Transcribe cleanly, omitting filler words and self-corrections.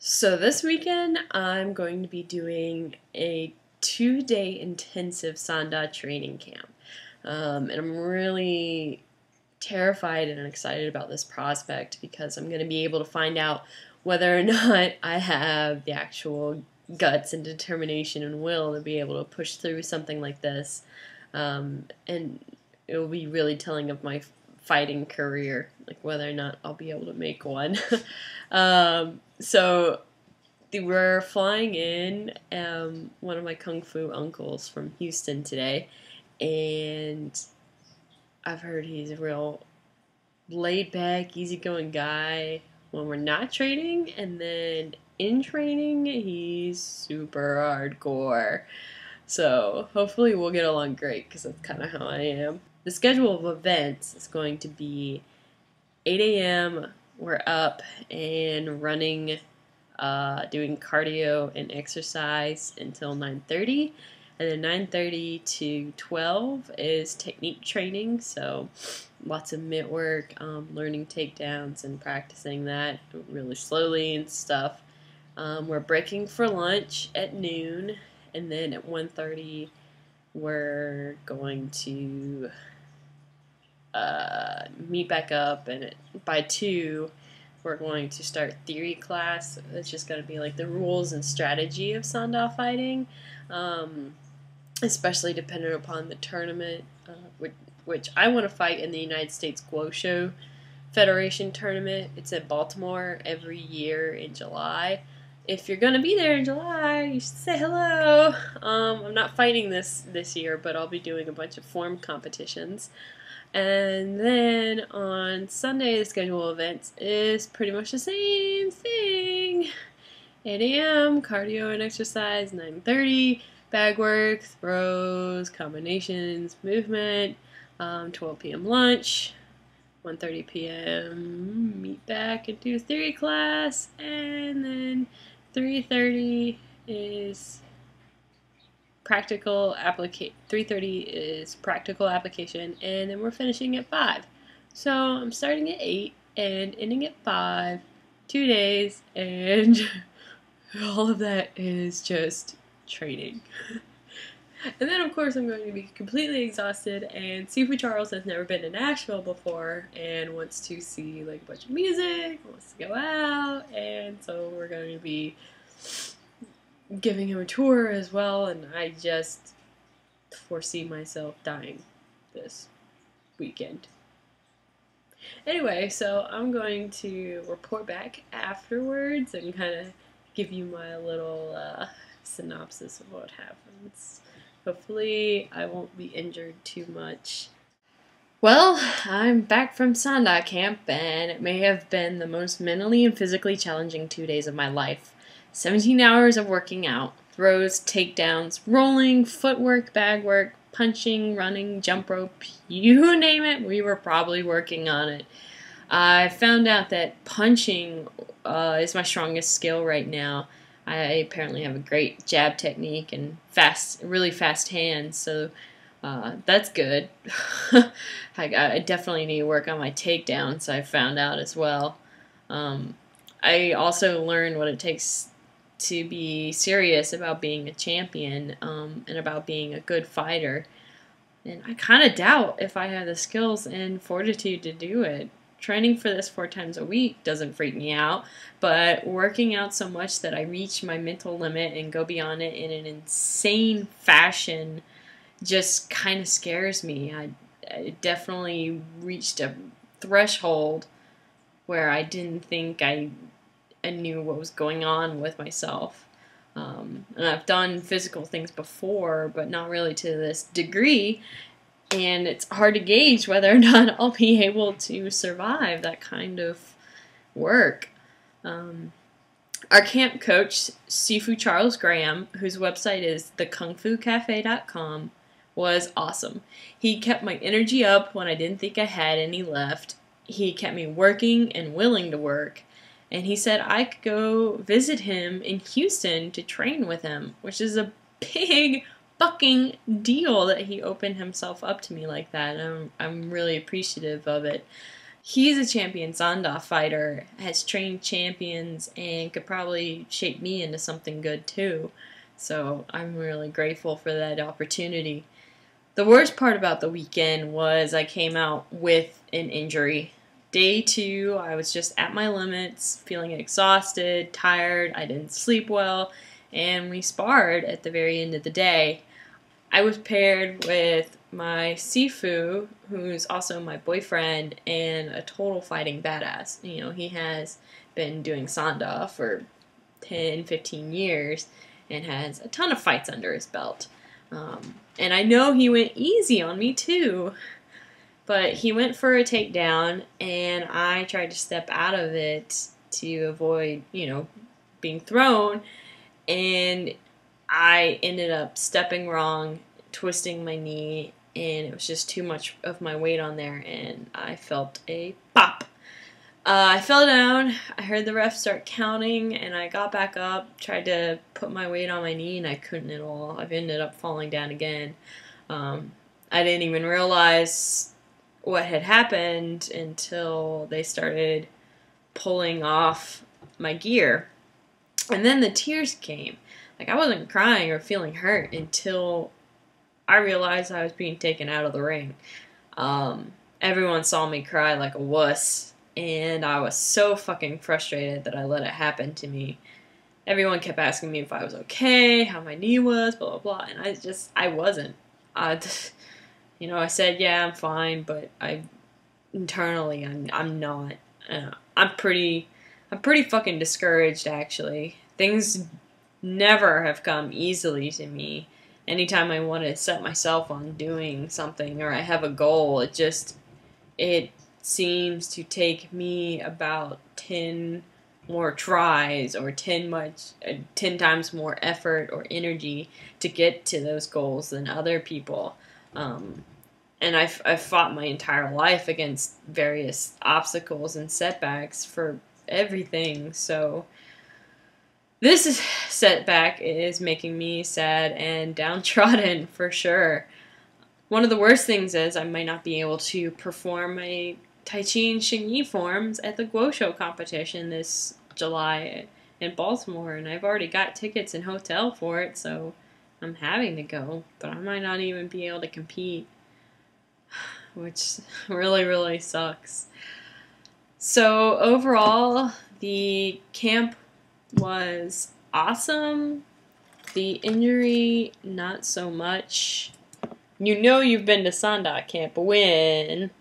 So this weekend, I'm going to be doing a 2-day intensive Sanda training camp. And I'm really terrified and excited about this prospect because I'm going to be able to find out whether or not I have the actual guts and determination and will to be able to push through something like this. And it will be really telling of my fighting career, like whether or not I'll be able to make one. So we're flying in one of my kung fu uncles from Houston today, and I've heard he's a real laid back, easygoing guy when we're not training, and then in training, he's super hardcore. So hopefully we'll get along great because that's kind of how I am. The schedule of events is going to be 8 a.m. We're up and running, doing cardio and exercise until 9:30, and then 9:30 to 12 is technique training, so lots of mitt work, learning takedowns and practicing that really slowly and stuff. We're breaking for lunch at noon, and then at 1:30 we're going to meet back up, and by 2 we're going to start theory class. It's just going to be like the rules and strategy of Sanda fighting, especially dependent upon the tournament, which I want to fight in the United States Guosho Federation tournament. It's in Baltimore every year in July. If you're going to be there in July, you should say hello. I'm not fighting this year, but I'll be doing a bunch of form competitions. And then on Sunday, the schedule of events is pretty much the same thing. 8 a.m., cardio and exercise, 9:30, bag work, throws, combinations, movement, 12 p.m. lunch, 1:30 p.m. meet back and do theory class, and then 3:30 is practical 3:30 is practical application, and then we're finishing at 5. So I'm starting at 8 and ending at 5, 2 days, and all of that is just training. And then of course I'm going to be completely exhausted, and Sifu Charles has never been to Nashville before and wants to see like a bunch of music, wants to go out, and so we're going to be giving him a tour as well, and I just foresee myself dying this weekend. Anyway, so I'm going to report back afterwards and kind of give you my little synopsis of what happens. Hopefully I won't be injured too much. Well, I'm back from Sanda camp, and it may have been the most mentally and physically challenging 2 days of my life. 17 hours of working out, throws, takedowns, rolling, footwork, bag work, punching, running, jump rope, you name it, we were probably working on it. I found out that punching is my strongest skill right now. I apparently have a great jab technique and really fast hands, so that's good. I definitely need to work on my takedowns, I found out as well. I also learned what it takes to be serious about being a champion, and about being a good fighter. And I kind of doubt if I have the skills and fortitude to do it. Training for this 4 times a week doesn't freak me out, but working out so much that I reach my mental limit and go beyond it in an insane fashion just kind of scares me. I definitely reached a threshold where I didn't think I knew what was going on with myself. And I've done physical things before, but not really to this degree, and it's hard to gauge whether or not I'll be able to survive that kind of work. Our camp coach, Sifu Charles Graham, whose website is thekungfucafe.com, was awesome. He kept my energy up when I didn't think I had any left. He kept me working and willing to work. And he said I could go visit him in Houston to train with him, which is a big fucking deal that he opened himself up to me like that. And I'm really appreciative of it. He's a champion Sanda fighter, has trained champions, and could probably shape me into something good too. So I'm really grateful for that opportunity. The worst part about the weekend was I came out with an injury. Day 2, I was just at my limits, feeling exhausted, tired, I didn't sleep well, and we sparred at the very end of the day. I was paired with my Sifu, who's also my boyfriend, and a total fighting badass. You know, he has been doing Sanda for 10, 15 years and has a ton of fights under his belt. And I know he went easy on me too, but he went for a takedown, and I tried to step out of it to avoid, you know, being thrown, and I ended up stepping wrong, twisting my knee, and it was just too much of my weight on there, and I felt a pop. I fell down, I heard the ref start counting, and I got back up, tried to put my weight on my knee, and I couldn't at all. I ended up falling down again. I didn't even realize what had happened until they started pulling off my gear. And then the tears came. Like, I wasn't crying or feeling hurt until I realized I was being taken out of the ring. Everyone saw me cry like a wuss, and I was so fucking frustrated that I let it happen to me. Everyone kept asking me if I was okay, how my knee was, blah, blah, blah, and I wasn't. You know, I said, yeah, I'm fine, but internally, I'm not. I'm pretty fucking discouraged, actually. Things never have come easily to me. Anytime I want to set myself on doing something or I have a goal, it seems to take me about 10 more tries or 10 times more effort or energy to get to those goals than other people. And I've fought my entire life against various obstacles and setbacks for everything, so this setback is making me sad and downtrodden for sure. One of the worst things is I might not be able to perform my Tai Chi and Xing Yi forms at the Guosho competition this July in Baltimore, and I've already got tickets and hotel for it, so I'm having to go, but I might not even be able to compete, which really, really sucks. So overall, the camp was awesome. The injury, not so much. You know you've been to Sanda camp when